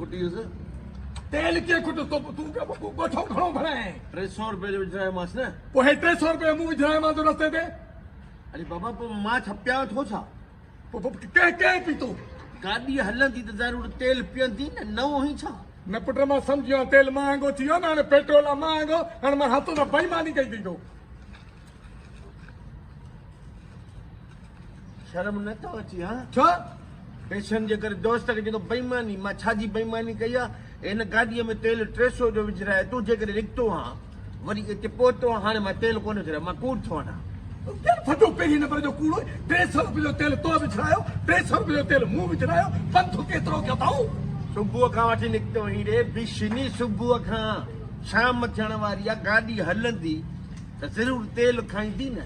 खुटी हुई तेल के खुट तो तू का गोठो खड़ो भराए 300 रुपए जो विझरायो मांस न पोइ 300 रुपए मूं विझरायो मां तो रस्ते ते अरे बाबा पोइ मां छपिया थो छा के पीतो गाॾी हलंदी त ज़रूर तेल पीअंदी न नओं ई छा न पुट मां सम्झी वियो तेल महांगो थी वियो न हाणे पेट्रोल आहे महांगो हाणे मां हथ सां बेईमानी कई थी शर्म न थो अची हा छा पैसनि जे करे दोस्त खे चवंदो बेईमानी मां छाजी बेईमानी कई आहे हिन गाॾीअ में तेल 300 जो विझराए तूं जेकॾहिं निकितो आहीं वरी हिते पहुतो हाणे मां तेल कोन विझरायो मां कूड़ थो वञा फटो पहिरीं नंबर जो कूड़ो 300 रुपए जो तेल तो विझरायो 300 रुपए जो तेल मूं विझरायो पंधु केतिरो कयो अथऊं सुबुह खां वठी निकितो हीरे बिशनी सुबुह खां शाम थियण वारी आहे गाॾी हलंदी त ज़रूर तेल खाईंदी न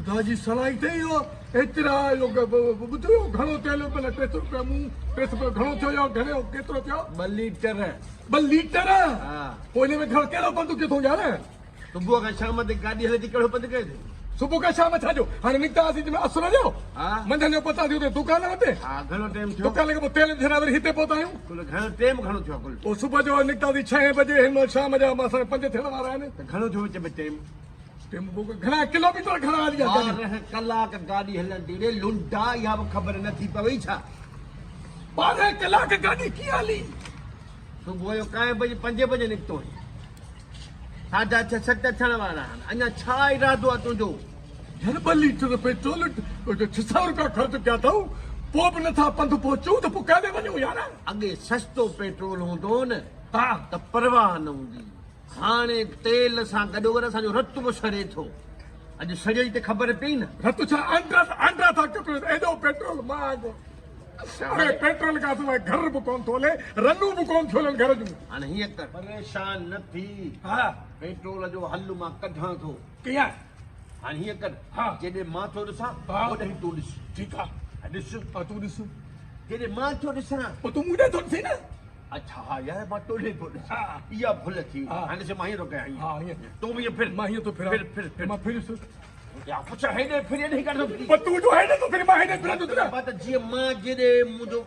दादी सलाही ते इहो एतिरा ॿुधो घणो तेल भले 300 रुपया मूं 300 रुपया घणो थियो या घणे केतिरो थियो 2 लीटर 2 लीटर हा पोइ हिन में घणो कहिड़ो पंधु किथो यार सुबुह खां शाम ताईं गाॾी हले थी कहिड़ो पंधु कयो अथई सुबुह खां शाम छा जो हाणे निकितासीं जंहिंमें असुर जो हा मंझंदि जो पहुता थियूं दुकान वटि हा घणो टाइम थियो दुकान खां पोइ तेल विझराए वरी हिते पहुता आहियूं कुल घणो टाइम घणो थियो कुल पोइ सुबुह जो निकितासीं 6 बजे हिन शाम जा मां 5 थियण वारा आहिनि त घणो थियो विच में टाइम घणा किलोमीटर घणा हली आहे 12 कलाक गाॾी हलंदी रे लुंडा इहा बि ख़बर नथी पवई छा 12 कलाक गाॾी कीअं हली सुबुह जो काएं बजे 5 बजे निकितो 6:30 7 थियण वारा आहिनि अञा छा इरादो आहे तुंहिंजो यार 2 लीटर पेट्रोल 600 रुपया ख़र्च कया अथऊं पोइ बि नथा पंधु पहुचूं त पोइ काॾे वञूं यार अॻे सस्तो पेट्रोल हूंदो न हा त परवाह न हूंदी हाणे तेल सां गॾोगॾु असांजो रतु बि सड़े थो अॼु सॼे ते ख़बर पई न रतु छा अंडा था कपिड़ो एॾो पेट्रोल महांगो अरे पेट्रोल खां सवाइ घर बि कोन थो हले रनूं बि कोन थियूं हलनि घर जूं हाणे हीअं कर परेशान न थी हा पेट्रोल जो हल मां कढां थो कीअं हाणे हीअं कर हा जॾहिं मां थो ॾिसां हा ओॾहिं तूं ॾिस ठीकु आहे ॾिस हा तूं ॾिस जॾहिं मां थो ॾिसां पोइ तूं मूं ॾे थो ॾिसी न अच्छा हा यार मां तोड़े थो ॾिसां हा इहा भुल थी हा हाणे से मां हीअं थो कयां हा हीअं तूं बि हीअं फिर मां हीअं थो फिरां फिर मां फिरियुसि या पुछा हेॾे फिर हेॾे कर पर तूं जो हेॾे थो फिरी मां हेॾे फिरां थो तुंहिंजा बात जीअं मां जॾहिं मुंहिंजो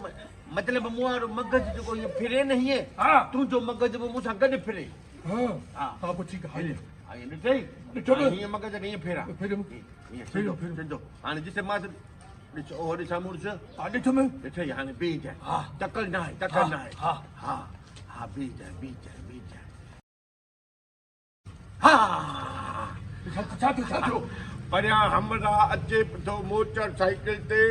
मतिलबु मूं वारो मगज़ जेको हीअं फिरे न हीअं हा तुंहिंजो मगज़ बि मूंसां गॾु फिरे हा हा हा पोइ ठीकु आहे हा हीअं ॾिठई ॾिठो न। हीअं मगज़ खे हीअं फेरा फिरियुमि हीअं फिरियो, सिधो सिधो हाणे जिते मां ॾिस ओहो ॾिसां मूं ॾिस हा ॾिठो में ॾिठई हाणे बीह जाए हा टकल न आहे हा टकल न आहे हा हा हा बीह जाए बीह जाए बीह जाए हा छा थियो परियां हमरा अचे थो मोटर साइकिल ते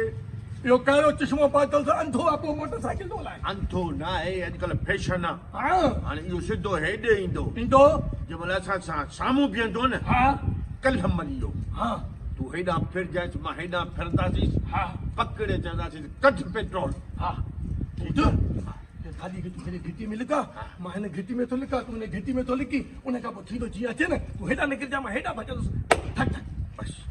इहो कहिड़ो चश्मो पातल त अंधो आहे पोइ मोटरसाइकिल थो हलाए अंधो न आहे अॼुकल्ह फैशन आहे हा हाणे इहो सिधो हेॾे ईंदो ईंदो जंहिं महिल असां सां साम्हूं बीहंदो न हा कल्ह मरी वियो हा तूं हेॾां फिरजांइ मां हेॾां फिरंदासीं हा पकड़े चवंदासीं कढ पेट्रोल हा ठीकु आहे खाली घिटी में लिका मां हिन घिटी में थो लिका तूं हिन घिटी में थो लिकी उन खां पोइ थींदो जीअं अचे न तूं हेॾां निकिरी जा मां हेॾां भॼंदुसि ठक ठक बसि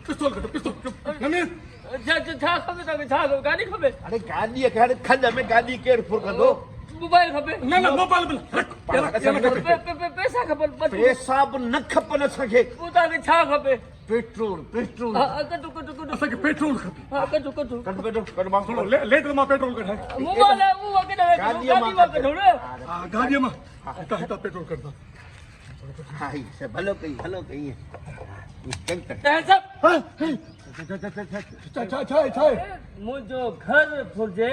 पिस्तौल कढो पिस्तौल नमीर छा खपे तव्हांखे छा खपे गाॾी खपे अरे गाॾीअ खे हाणे खॾ में गाॾी केरु फुरकंदो मोबाइल खपे न मोबाइल बि न पैसा खपनि पैसा बि न खपनि असांखे पोइ तव्हांखे छा खपे पेट्रोल पेट्रोल कटो कटो कटो असांखे पेट्रोल खपे हा कटो कटो कढ पेट्रोल कढ मां थोरो लेट मां पेट्रोल कढाए मोबाइल आहे उहो कढो गाॾीअ मां गाॾी कढो न हा गाॾीअ मां हितां पेट्रोल कढंदा हा ही से भलो कई पैसा छा आहे मुंहिंजो घर फुरिजे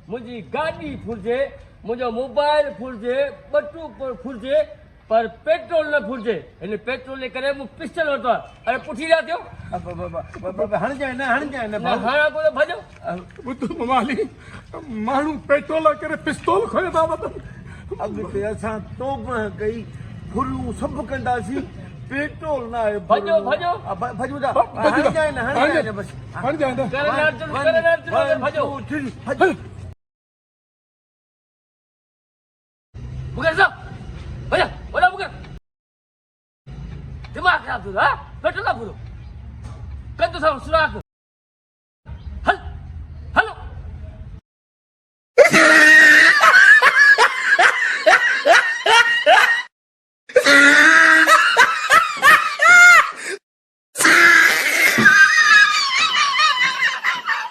मुंहिंजी गाॾी फुरिजे मुंहिंजो मोबाइल फुरिजे बटू फुरिजे पर पेट्रोल न फुरिजे हिन पेट्रोल जे करे मूं पिस्टल वरितो आहे अरे पुठी रहिया थियो हणजाए न हाणे कोन भॼो ॿुध माली माण्हू पेट्रोल करे पिस्तौल खणे था वठनि अॻिते असां तोब कई फुरियूं सभु कंदासीं पेट्रोल न आहे भॼो भॼूं था हणजाए न बसि हणजाए न करे न भॼो मुकेश साहब भॼा वॾा मुकेश दिमाग़ ख़राब थियो हा पेट्रोल न पूरो कंदो सां सुराख